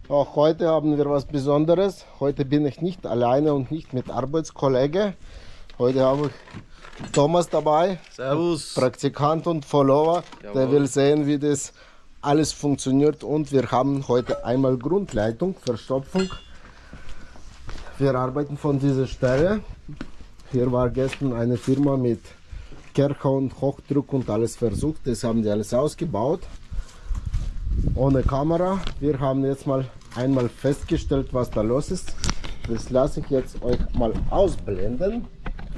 Auch heute haben wir was Besonderes. Heute bin ich nicht alleine und nicht mit Arbeitskollege. Heute habe ich Thomas dabei. Servus. Praktikant und Follower. Jawohl. Der will sehen, wie das alles funktioniert. Und wir haben heute einmal Grundleitung, Verstopfung. Wir arbeiten von dieser Stelle. Hier war gestern eine Firma mit Kercher und Hochdruck und alles versucht. Das haben die alles ausgebaut. Ohne Kamera. Wir haben jetzt einmal festgestellt, was da los ist. Das lasse ich jetzt euch mal ausblenden,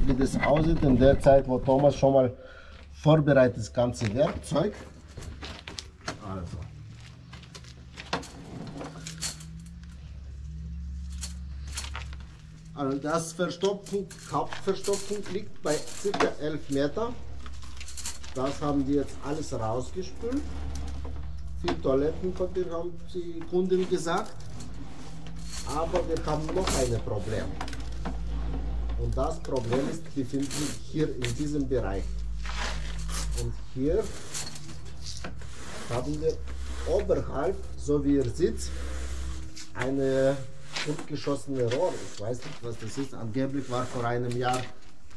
wie das aussieht in der Zeit, wo Thomas schon mal vorbereitet das ganze Werkzeug. Also das Hauptverstopfung liegt bei ca. 11 Meter. Das haben die jetzt alles rausgespült. 4 Toiletten haben die Kunden gesagt. Aber wir haben noch ein Problem. Und das Problem ist, befindet sich hier in diesem Bereich. Und hier haben wir oberhalb, so wie ihr seht, eine geschossene Rohr. Ich weiß nicht, was das ist. Angeblich war vor einem Jahr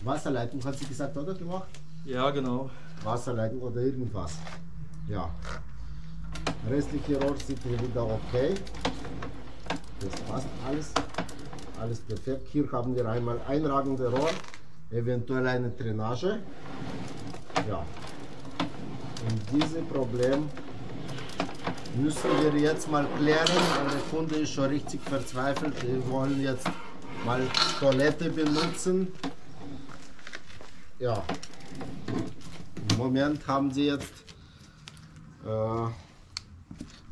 Wasserleitung, hat sie gesagt, oder gemacht? Ja, genau. Wasserleitung oder irgendwas. Ja. Restliche Rohr sieht hier wieder okay. Das passt alles. Alles perfekt. Hier haben wir einmal einragende Rohr, eventuell eine Drainage. Ja. Und dieses Problem müssen wir jetzt mal klären. Der Kunde ist schon richtig verzweifelt. Wir wollen jetzt mal Toilette benutzen. Ja. Im Moment haben sie jetzt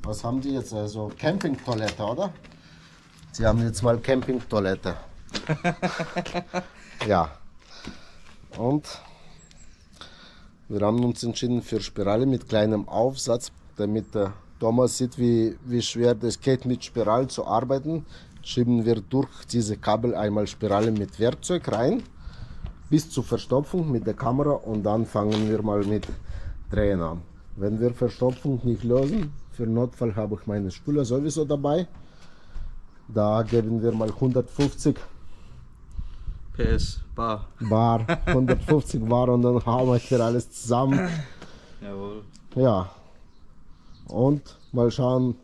was haben die jetzt? Also Campingtoilette, oder? Sie haben jetzt mal Campingtoilette. Ja. Und wir haben uns entschieden für Spirale mit kleinem Aufsatz, damit der Thomas sieht, wie schwer das geht, mit Spirale zu arbeiten. Schieben wir durch diese Kabel einmal Spirale mit Werkzeug rein, bis zur Verstopfung mit der Kamera, und dann fangen wir mal mit Drehen an. Wenn wir Verstopfung nicht lösen, für Notfall habe ich meine Spüler sowieso dabei. Da geben wir mal 150 PS, Bar. 150 Bar, und dann haben wir hier alles zusammen. Jawohl. Ja. Und mal schauen,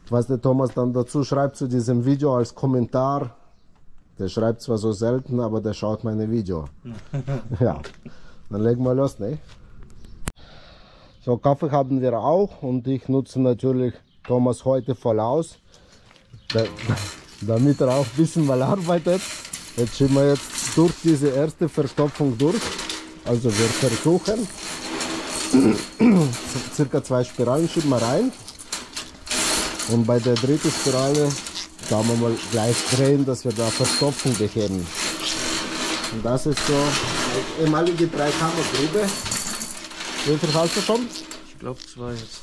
was der Thomas dann dazu schreibt zu diesem Video als Kommentar. Der schreibt zwar so selten, aber der schaut meine Video. Ja. Dann legen wir los, ne? So, Kaffee haben wir auch, und ich nutze natürlich Thomas heute voll aus, damit er auch ein bisschen mal arbeitet. Jetzt schieben wir jetzt durch diese erste Verstopfung durch. Also wir versuchen, circa 2 Spiralen schieben wir rein, und bei der dritten Spirale kann man mal gleich drehen, dass wir da Verstopfung beheben. Und das ist so eine ehemalige 3-Kammer-Grube. Wie viel hast du schon? Ich glaube 2 jetzt.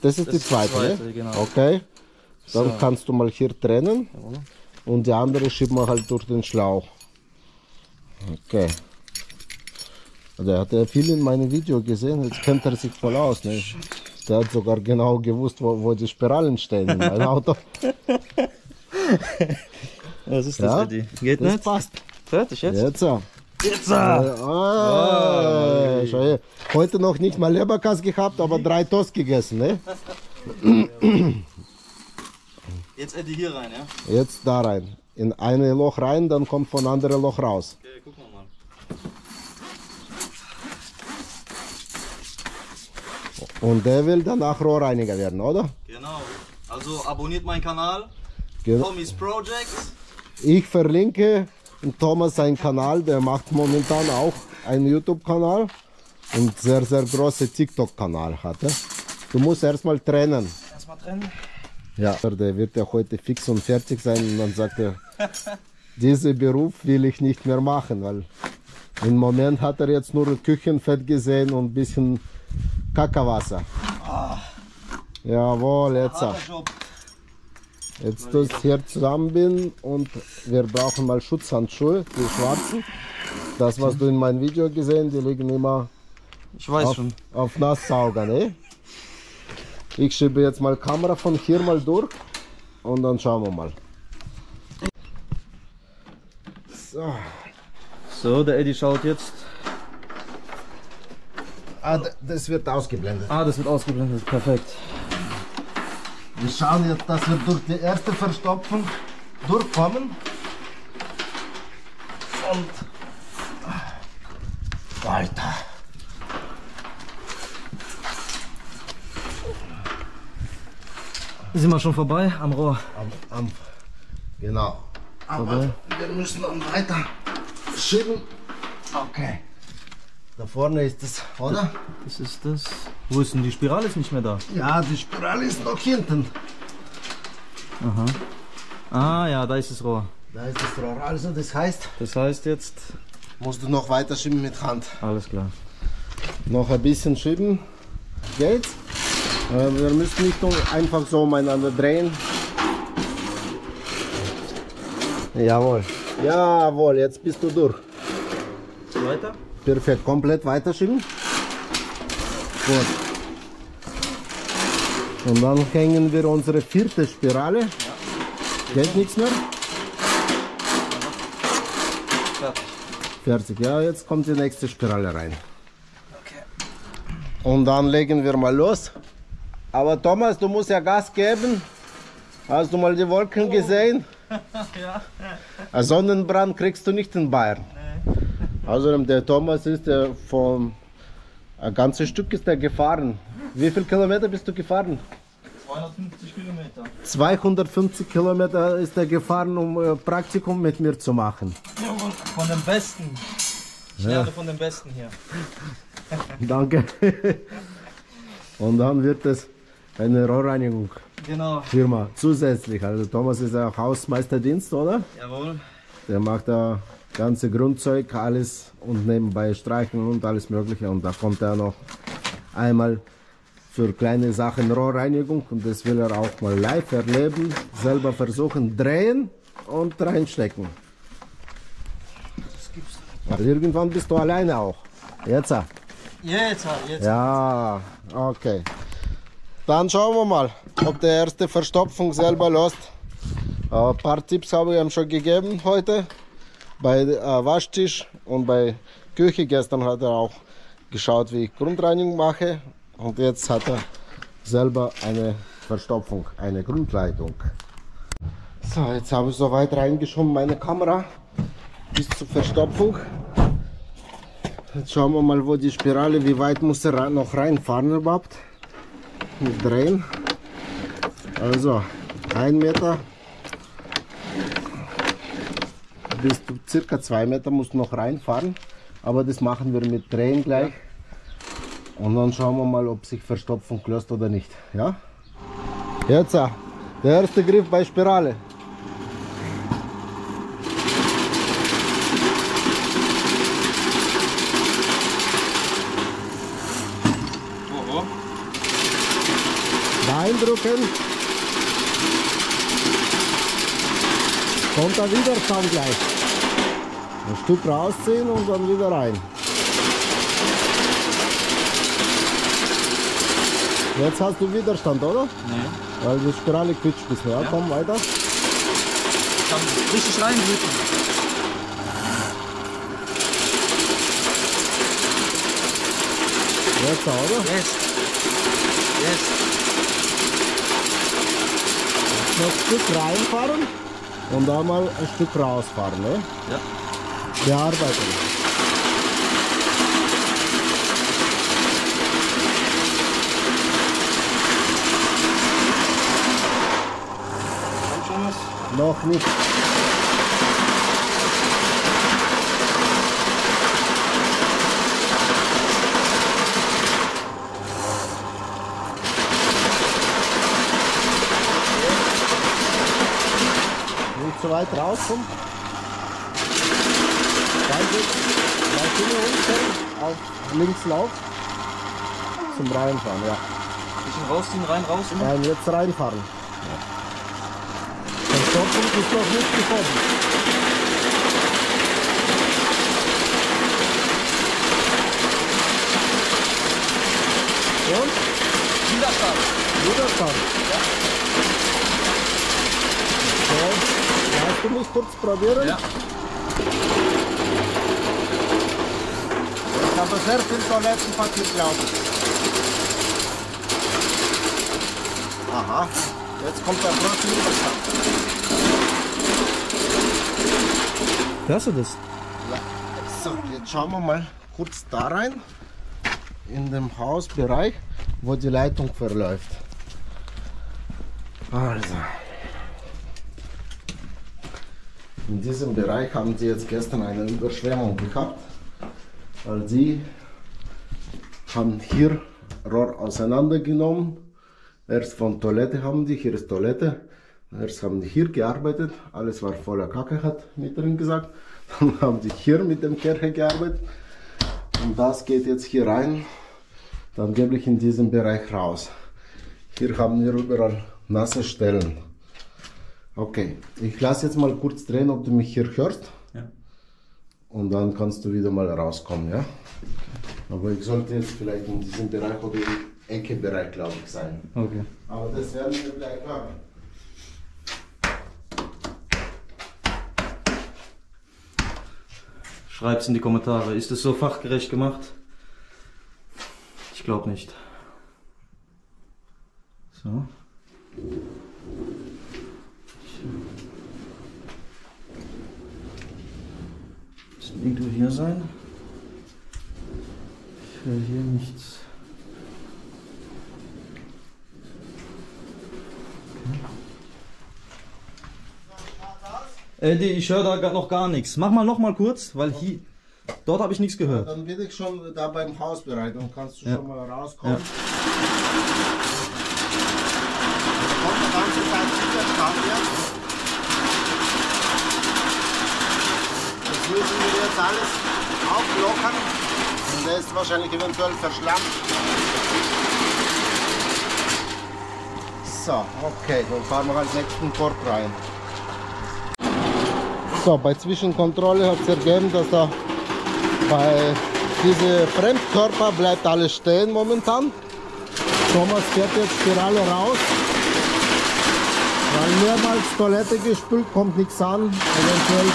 Das ist die zweite, ne? Genau. Okay. Dann So. kannst du mal hier trennen. Jawohl. Und die andere schieben wir halt durch den Schlauch. Okay. Der hat ja viel in meinem Video gesehen, jetzt kennt er sich voll aus. Ne? Der hat sogar genau gewusst, wo die Spiralen stehen in meinem Auto. Was ist Ja, das, Eddie? Geht das nicht? passt. Fertig jetzt? Jetzt ja. Jetzt! Schau her. Heute noch nicht mal Leberkas gehabt, aber 3 Toast gegessen. Ne? Jetzt Eddie hier rein, ja? Jetzt da rein. In ein Loch rein, dann kommt von anderem Loch raus. Okay, gucken wir mal. Und der will danach Rohrreiniger werden, oder? Genau. Also abonniert meinen Kanal. Genau. Tommy's Projects. Ich verlinke Thomas seinen Kanal, der macht momentan auch einen YouTube-Kanal und sehr große TikTok-Kanal hat er. Du musst erstmal trennen. Erstmal trennen. Ja. Der wird ja heute fix und fertig sein, und dann sagt er, diesen Beruf will ich nicht mehr machen, weil im Moment hat er jetzt nur Küchenfett gesehen und ein bisschen Kackerwasser. Jawohl, jetzt. Jetzt tust hier zusammenbinden, und wir brauchen mal Schutzhandschuhe, die schwarzen. Das, was du in meinem Video gesehen, die liegen immer Ich weiß schon. auf Nasssauger, ne? Ich schiebe jetzt mal Kamera von hier mal durch und dann schauen wir mal. So. So, der Eddie schaut jetzt. Ah, das wird ausgeblendet. Ah, das wird ausgeblendet. Perfekt. Wir schauen jetzt, dass wir durch die erste Verstopfung durchkommen. Und weiter. Sind wir schon vorbei am Rohr? Genau. Aber wir müssen dann weiter schieben. Okay. Da vorne ist es, oder? Das ist das. Wo ist denn die Spirale? Ist nicht mehr da. Ja, die Spirale ist noch hinten. Aha. Ah ja, da ist das Rohr. Da ist das Rohr. Also das heißt, Das heißt jetzt. musst du noch weiter schieben mit Hand. Alles klar. Noch ein bisschen schieben. Geht's? Wir müssen nicht einfach so umeinander drehen. Jawohl. Jawohl, jetzt bist du durch. Weiter? Perfekt, komplett weiterschieben. Gut. Und dann hängen wir unsere vierte Spirale. Ja. Geht nichts mehr? Fertig. Fertig. Ja, jetzt kommt die nächste Spirale rein. Okay. Und dann legen wir mal los. Aber Thomas, du musst ja Gas geben. Hast du mal die Wolken gesehen? Ja. Ein Sonnenbrand kriegst du nicht in Bayern. Nee. Außerdem der Thomas ist der vom ein ganzes Stück ist er gefahren. Wie viele Kilometer bist du gefahren? 250 Kilometer. 250 Kilometer ist er gefahren, um Praktikum mit mir zu machen. Ja, von den Besten. Ich lerne von den Besten hier. Danke. Und dann wird es eine Rohrreinigung. Genau. Firma zusätzlich. Also Thomas ist ja auch Hausmeisterdienst, oder? Jawohl. Der macht da ganze Grundzeug, alles und nebenbei streichen und alles mögliche. Und da kommt er noch einmal für kleine Sachen Rohrreinigung und das will er auch mal live erleben, selber versuchen, drehen und reinstecken. Aber irgendwann bist du alleine auch. Jetzt? Jetzt. Ja, okay. Dann schauen wir mal, ob der erste Verstopfung selber lässt. Ein paar Tipps habe ich ihm schon gegeben heute. Bei Waschtisch und bei Küche. Gestern hat er auch geschaut, wie ich Grundreinigung mache. Und jetzt hat er selber eine Verstopfung, eine Grundleitung. So, jetzt habe ich soweit reingeschoben meine Kamera bis zur Verstopfung. Jetzt schauen wir mal, wo die Spirale, wie weit muss er noch reinfahren überhaupt. Mit drehen. Also 1 Meter bis zu circa 2 Meter muss noch reinfahren. Aber das machen wir mit Drehen gleich. Und dann schauen wir mal, ob sich Verstopfung löst oder nicht. Ja? Jetzt der erste Griff bei Spirale. Reindrücken. Kommt der Widerstand gleich. Ein Stück rausziehen und dann wieder rein. Jetzt hast du Widerstand, oder? Nee. Weil die Spirale quietscht ein bisschen. Ja, komm weiter. Ich kann richtig reindrücken. Jetzt, oder? Yes. Noch ein Stück reinfahren und dann mal ein Stück rausfahren. Ne? Ja. Bearbeiten. Kommt schon was? Noch nicht. Nicht so weit rauskommen. Dann Finger unten auf links Lauf zum Reinfahren. Ja. Bisschen rausziehen, raus. Immer. Nein, jetzt reinfahren. Ja. Der Stopppunkt ist noch nicht gekommen. Und? Widerstand. Widerstand. So, kannst du mich kurz probieren? Ja. Ich habe sehr viel Toilettenpapier, glaube ich. Aha, jetzt kommt der große Widerstand. Hörst du das? So, jetzt schauen wir mal kurz da rein, in dem Hausbereich, wo die Leitung verläuft. Also, in diesem Bereich haben sie jetzt gestern eine Überschwemmung gehabt, weil sie haben hier Rohr auseinandergenommen. Erst von Toilette haben die, hier ist Toilette. Erst haben die hier gearbeitet, alles war voller Kacke, hat Mieterin gesagt. Dann haben die hier mit dem Kirche gearbeitet. Und das geht jetzt hier rein, dann gebe ich in diesem Bereich raus. Hier haben wir überall nasse Stellen. Okay, ich lasse jetzt mal kurz drehen, ob du mich hier hörst. Ja. Und dann kannst du wieder mal rauskommen, ja? Aber ich sollte jetzt vielleicht in diesem Bereich oder im Ecke-Bereich, glaube ich, sein. Okay. Aber das werden wir gleich hören. Schreibt's in die Kommentare. Ist es so fachgerecht gemacht? Ich glaube nicht. So. Muss irgendwo hier sein. Ich will hier nichts. Ich höre da noch gar nichts. Mach mal noch mal kurz, weil hier, dort habe ich nichts gehört. Dann bin ich schon da beim Hausbereich, dann kannst du Ja. schon mal rauskommen. Ja. Da kommt die ganze Zeit Widerstand jetzt. Das müssen wir jetzt alles auflockern. Und der ist wahrscheinlich eventuell verschlammt. So, okay, dann fahren wir als nächsten Korb rein. So, bei Zwischenkontrolle hat es ergeben, dass da bei diese Fremdkörper bleibt alles stehen momentan. Thomas fährt jetzt Spirale raus, weil mehrmals Toilette gespült, kommt nichts an. Eventuell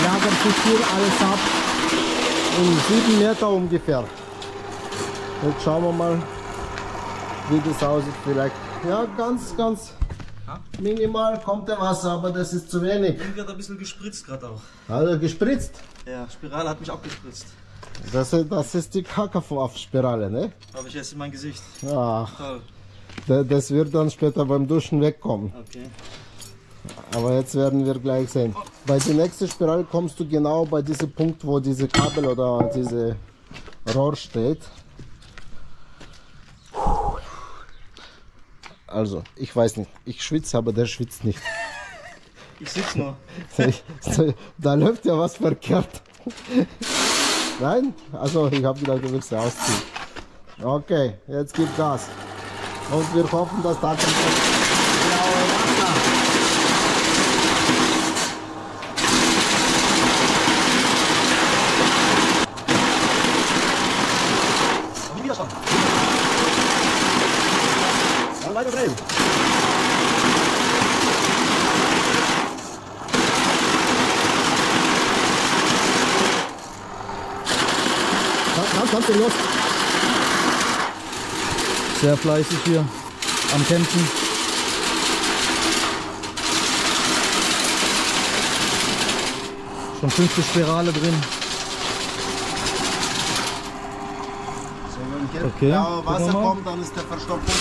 lagert sich hier alles ab in 7 Meter ungefähr. Jetzt schauen wir mal, wie das aussieht. Vielleicht ja, ganz minimal kommt der Wasser, aber das ist zu wenig. Ich wird ein bisschen gespritzt gerade auch. Hat er gespritzt? Ja, Spirale hat mich auch gespritzt. Das ist die Kacke auf Spirale, ne? Habe ich jetzt in mein Gesicht. Ach, Toll. das wird dann später beim Duschen wegkommen. Okay. Aber jetzt werden wir gleich sehen. Bei der nächsten Spirale kommst du genau bei diesem Punkt, wo diese Kabel oder diese Rohr steht. Also, ich weiß nicht. Ich schwitze, aber der schwitzt nicht. Ich sitze nur. Da läuft ja was verkehrt. Nein? Also, ich habe gedacht, du willst ja ausziehen. Okay, jetzt gibt Gas. Und wir hoffen, dass da kommt das blaue Wasser. Und wieder schon. Dann weiter drehen. Kannst du los? Sehr fleißig hier am Kämpfen. Schon 5. Spirale drin. So, wenn hier Okay, blaue gucken wir Wasser mal. kommt, dann ist der Verstopfung.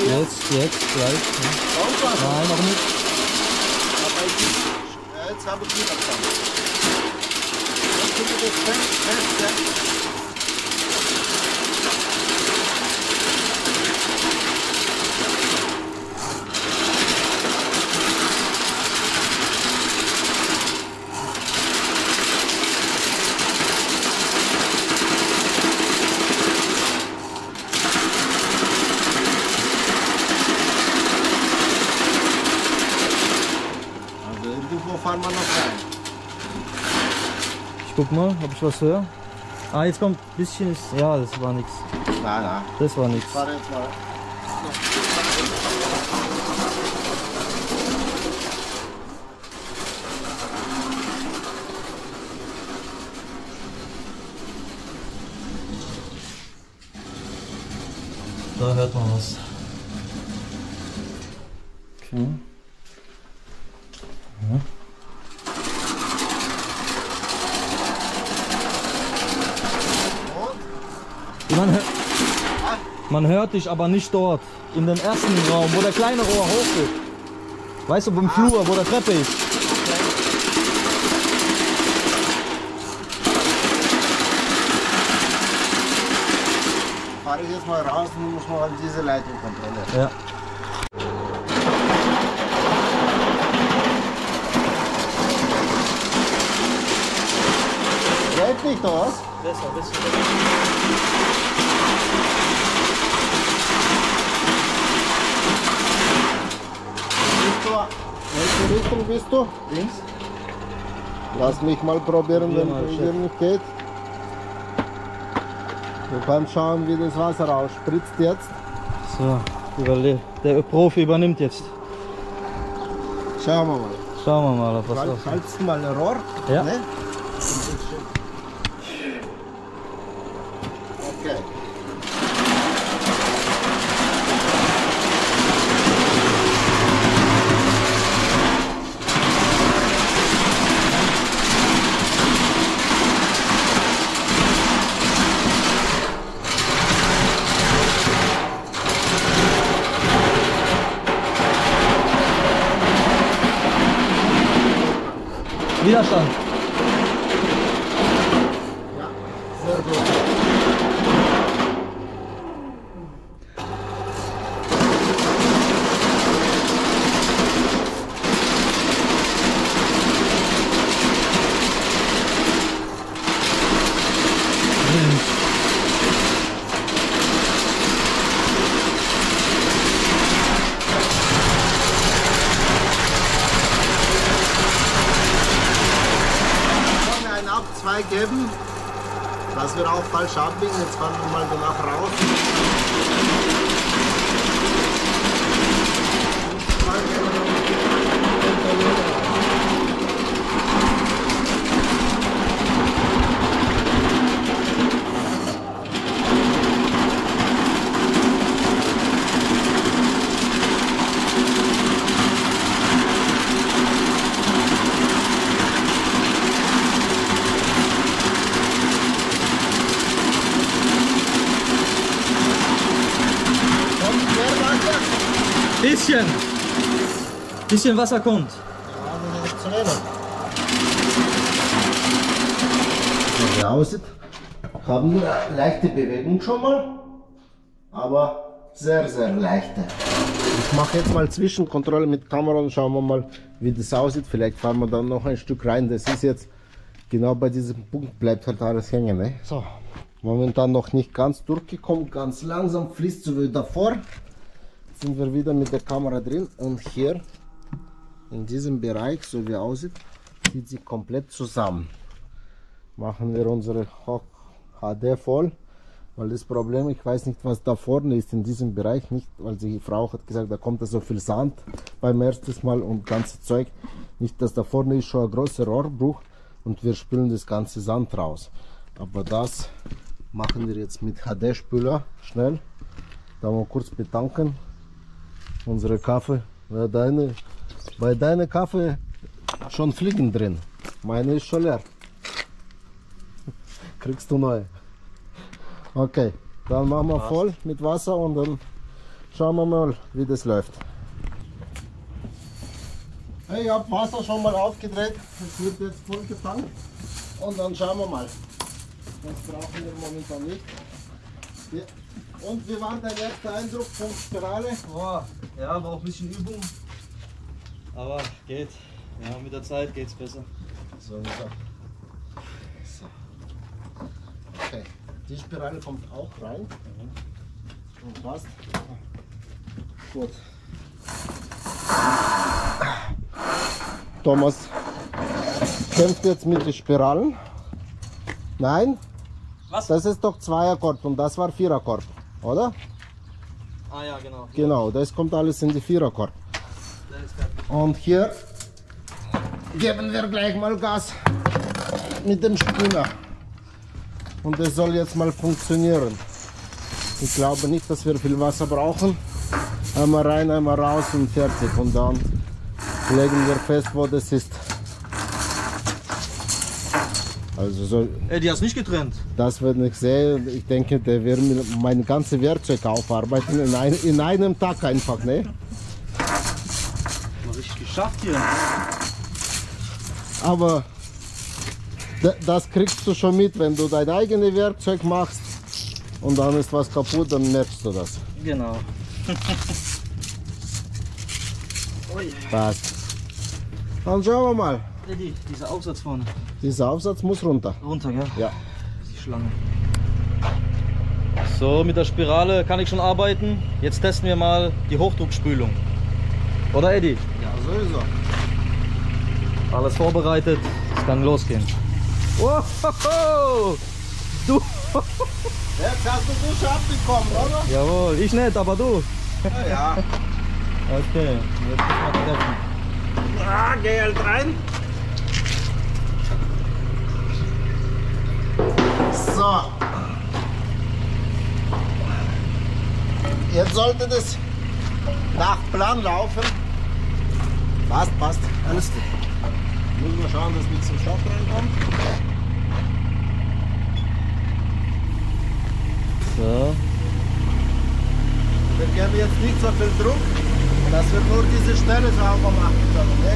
Jetzt, gleich. Kommt was? Nein, noch nicht. Aber jetzt habe ich Widerstand. Jetzt tut das fest. fahren wir noch rein. Ich guck mal, ob ich was höre. Ah, jetzt kommt ein bisschen. Ja, das war nichts. Nein. Das war nichts. Fahr jetzt mal. Da hört man was. Okay. Ja. Man hört dich aber nicht dort, in dem ersten Raum, wo der kleine Rohr hochgeht. Weißt du, beim Flur, wo der Treppe ist. Fahre ich jetzt mal raus und muss mal diese Leitung kontrollieren. Ja. Läuft nicht, oder was? Besser. Welche Richtung bist du? Links. Lass mich mal probieren, Probier wenn mal, es Chef. nicht geht. Du kannst schauen, wie das Wasser rausspritzt jetzt. So, der Profi übernimmt jetzt. Schauen wir mal. Schauen wir mal, ob was rauskommt. Schaltest du mal ein Rohr? Ja. Ne? Okay. Widerstand. Ja, sehr gut. Geben, dass wir auch falsch abbiegen. Jetzt fahren wir mal danach raus. Bisschen Wasser kommt. Wie es aussieht, haben wir eine leichte Bewegung schon mal, aber sehr, sehr leichte. Ich mache jetzt mal Zwischenkontrolle mit Kamera und schauen wir mal, wie das aussieht. Vielleicht fahren wir dann noch ein Stück rein. Das ist jetzt genau bei diesem Punkt, bleibt halt alles hängen. Ne? So, momentan noch nicht ganz durchgekommen, ganz langsam fließt so wie davor. Jetzt sind wir wieder mit der Kamera drin und hier in diesem Bereich, so wie aussieht, zieht sie komplett zusammen. Machen wir unsere HD voll, weil das Problem, ich weiß nicht, was da vorne ist in diesem Bereich, nicht, weil die Frau hat gesagt, da kommt da so viel Sand beim ersten Mal und ganze Zeug, nicht, dass da vorne ist schon ein großer Rohrbruch und wir spülen das ganze Sand raus. Aber das machen wir jetzt mit HD-Spüler schnell. Da mal kurz betanken. Unsere Kaffee, ja, bei deiner Kaffee schon Fliegen drin. Meine ist schon leer. Kriegst du neu. Okay, dann machen wir voll mit Wasser und dann schauen wir mal, wie das läuft. Hey, ich habe Wasser schon mal aufgedreht. Es wird jetzt voll getankt. Und dann schauen wir mal. Das brauchen wir momentan nicht. Ja. Und wie war dein erster Eindruck von Spirale? Boah, ja, war auch ein bisschen Übung. Aber geht. Ja, mit der Zeit geht's besser. So. Okay, die Spirale kommt auch rein. Und passt. Gut. Thomas, kämpft jetzt mit den Spiralen. Nein, Was? das ist doch Zweierkorb und das war Viererkorb, oder? Ah ja, genau. Genau, das kommt alles in die Viererkorb. Der ist fertig. Und hier geben wir gleich mal Gas mit dem Spinner. Und das soll jetzt mal funktionieren. Ich glaube nicht, dass wir viel Wasser brauchen. Einmal rein, einmal raus und fertig. Und dann legen wir fest, wo das ist. Also so, Die hast nicht getrennt. das wird nicht sehen. Ich denke, der wird mir mein ganzes Werkzeug aufarbeiten in einem Tag einfach, ne? Mal richtig geschafft hier. Aber das kriegst du schon mit, wenn du dein eigenes Werkzeug machst und dann ist was kaputt, dann merkst du das. Genau. Ui. Passt. Dann schauen wir mal. Dieser Aufsatz vorne. Dieser Aufsatz muss runter. Runter, gell? Ja. Die Schlange. So, mit der Spirale kann ich schon arbeiten. Jetzt testen wir mal die Hochdruckspülung. Oder Eddie? Ja, sowieso. Alles vorbereitet. Es kann losgehen. Wow, du. Jetzt hast du Dusche abbekommen, oder? Jawohl, ich nicht, aber du. Ja. Okay, jetzt müssen wir treffen. Ah, geh halt rein. So. Jetzt sollte das nach Plan laufen. Passt, passt. Alles gut. Müssen wir schauen, dass nichts zum Schock reinkommt. So. Wir geben jetzt nicht so viel Druck, dass wir nur diese Stelle sauber machen können. Ne?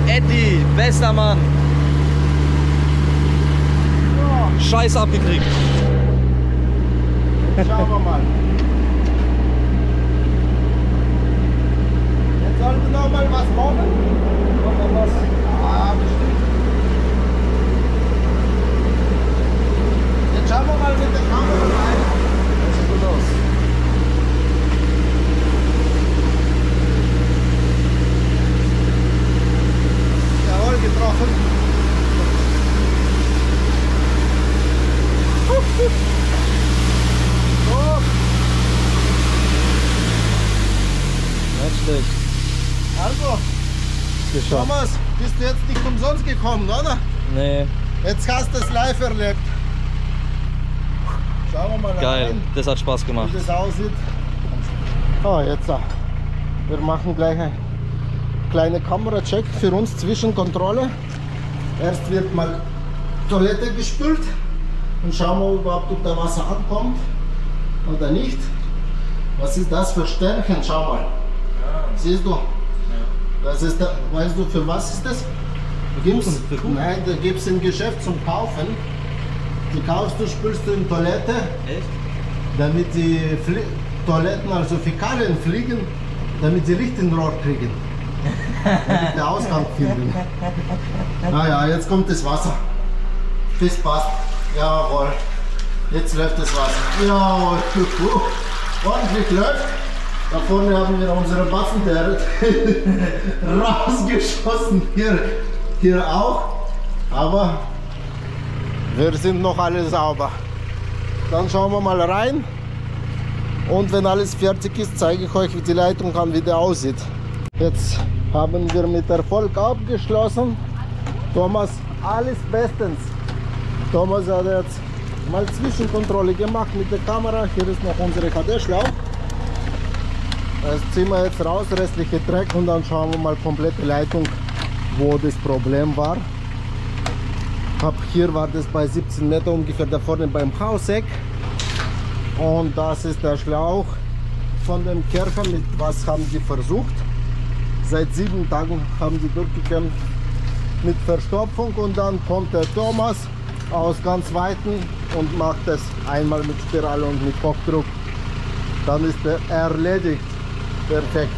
Eddie, bester Mann. Scheiß abgekriegt. Schauen wir mal. Jetzt sollte noch mal was kommen. Noch mal was. Ah, bestimmt. Jetzt schauen wir mal mit der Kamera rein. Das sieht gut aus. Jawohl, getroffen. So. Nicht schlecht. Also, Geschafft. Thomas, bist du jetzt nicht umsonst gekommen, oder? Nee, Jetzt hast du es live erlebt. Schauen wir mal geil. rein, Das hat Spaß gemacht. wie das aussieht. Oh, jetzt. Wir machen gleich einen kleinen Kameracheck für uns Zwischenkontrolle. Erst wird mal Toilette gespült und schauen wir überhaupt, ob da Wasser ankommt oder nicht. Was ist das für Sternchen? Schau mal. Siehst du? Das ist da, weißt du, für was ist das? Du gibst, Für Kuchen? nein, da gibst du im Geschäft zum Kaufen. Die kaufst du, spülst du in Toilette, Echt? damit die Toiletten, also Fäkalien fliegen, damit sie Licht in Rohr kriegen. Damit der Ausgang finden. Naja, jetzt kommt das Wasser. Das passt. Jawohl. Jetzt läuft das Wasser. Jawohl. Ordentlich läuft. Da vorne haben wir unsere Waffen rausgeschossen. Hier auch. Aber wir sind noch alle sauber. Dann schauen wir mal rein. Und wenn alles fertig ist, zeige ich euch, wie die Leitung wieder aussieht. Jetzt haben wir mit Erfolg abgeschlossen. Thomas, alles bestens. Thomas hat jetzt mal Zwischenkontrolle gemacht mit der Kamera. Hier ist noch unsere HD-Schlauch. Das ziehen wir jetzt raus, restliche Dreck, und dann schauen wir mal komplette Leitung, wo das Problem war. Hier war das bei 17 Meter ungefähr da vorne beim Hauseck. Und das ist der Schlauch von dem Kercher. Mit was haben die versucht? Seit 7 Tagen haben die durchgekämpft mit Verstopfung, und dann kommt der Thomas aus ganz Weiten und macht das einmal mit Spirale und mit Hochdruck. Dann ist er erledigt. Perfekt.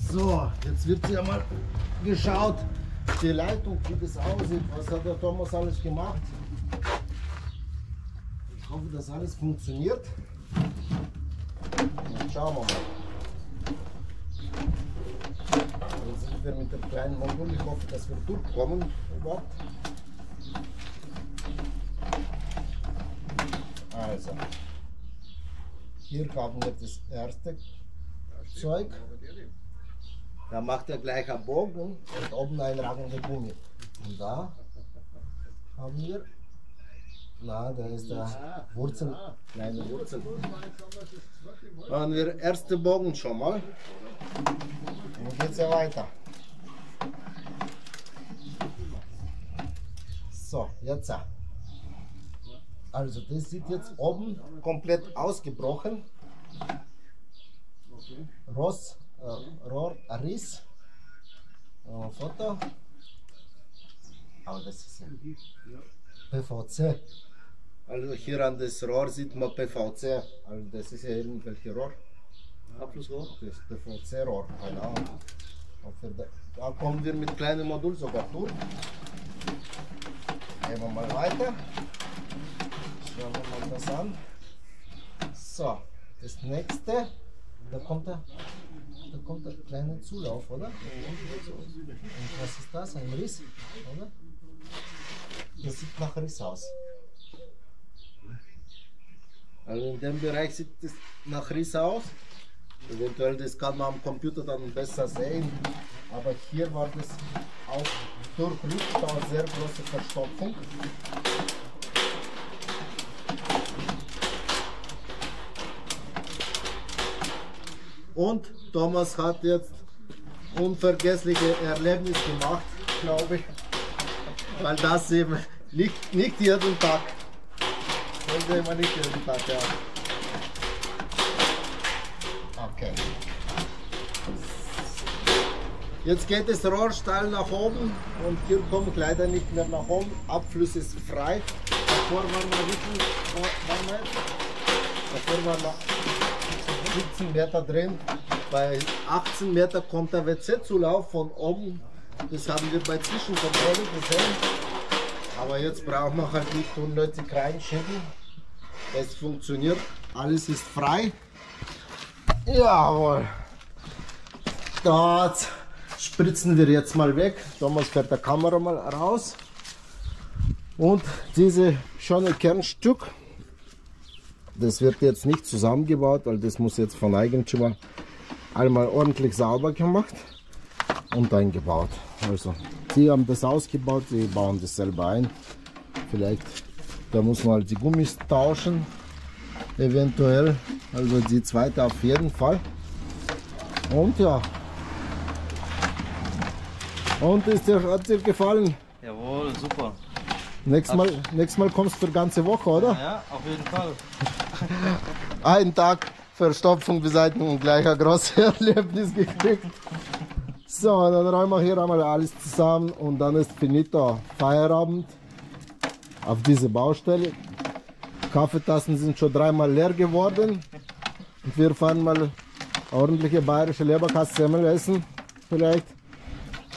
So, jetzt wird ja mal geschaut, die Leitung, wie das aussieht. Was hat der Thomas alles gemacht? Ich hoffe, dass alles funktioniert. Und schauen wir mal. Jetzt sind wir mit dem kleinen Modul. Ich hoffe, dass wir durchkommen überhaupt. Also, hier haben wir das erste Zeug. Da macht er gleich einen Bogen und oben ein ragender Gummi. Und da haben wir, da ist der Wurzel, kleine Wurzel. Da haben wir erste Bogen schon mal. Dann geht es ja weiter. So, jetzt. Also das sieht jetzt oben komplett ausgebrochen. Rohrriss. Foto. Aber das ist ja PVC. Also hier an das Rohr sieht man PVC. Also das ist ja irgendwelche Rohr. Abflussrohr? Das ist PVC-Rohr, keine Ahnung. Da kommen wir mit kleinem Modul sogar durch. Gehen wir mal weiter. Schauen wir mal das an. So, das nächste, da kommt der kleine Zulauf, oder? Und was ist das? Ein Riss, oder? Das sieht nach Riss aus. Also in dem Bereich sieht es nach Riss aus. Eventuell das kann man am Computer dann besser sehen. Aber hier war das auch durch Riss, da war sehr große Verstopfung. Und Thomas hat jetzt unvergessliche Erlebnis gemacht, glaube ich, weil das eben nicht jeden Tag, das sehen wir nicht jeden Tag, ja. Okay. Jetzt geht das Rohr steil nach oben und hier kommt leider nicht mehr nach oben. Abfluss ist frei. Davor waren wir davor waren wir 17 Meter drin. Bei 18 Meter kommt der WC-Zulauf von oben. Das haben wir bei Zwischenkontrolle gesehen. Aber jetzt brauchen wir halt nicht unnötig reinschieben. Es funktioniert. Alles ist frei. Jawohl. Dort spritzen wir jetzt mal weg. Thomas fährt der Kamera mal raus. Und diese schöne Kernstück, das wird jetzt nicht zusammengebaut, weil das muss jetzt von Eigentümer einmal ordentlich sauber gemacht und eingebaut. Also sie haben das ausgebaut, sie bauen das selber ein. Vielleicht da muss man halt die Gummis tauschen, eventuell. Also die zweite auf jeden Fall. Und ja. Und hat dir gefallen? Jawohl, super. Nächstes Mal kommst du für ganze Woche, oder? Ja, auf jeden Fall. Einen Tag Verstopfung, Beseitigung, gleich ein großes Erlebnis gekriegt. So, dann räumen wir hier einmal alles zusammen und dann ist finito, Feierabend auf diese Baustelle. Kaffeetassen sind schon 3-mal leer geworden und wir fahren mal ordentliche bayerische Leberkassemmel essen, vielleicht.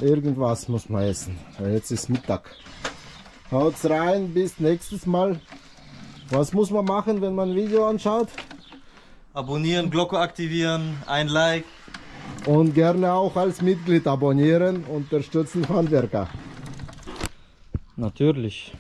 Irgendwas muss man essen. Jetzt ist Mittag. Haut's rein, bis nächstes Mal. Was muss man machen, wenn man ein Video anschaut? Abonnieren, Glocke aktivieren, ein Like. Und gerne auch als Mitglied abonnieren, unterstützen Handwerker. Natürlich.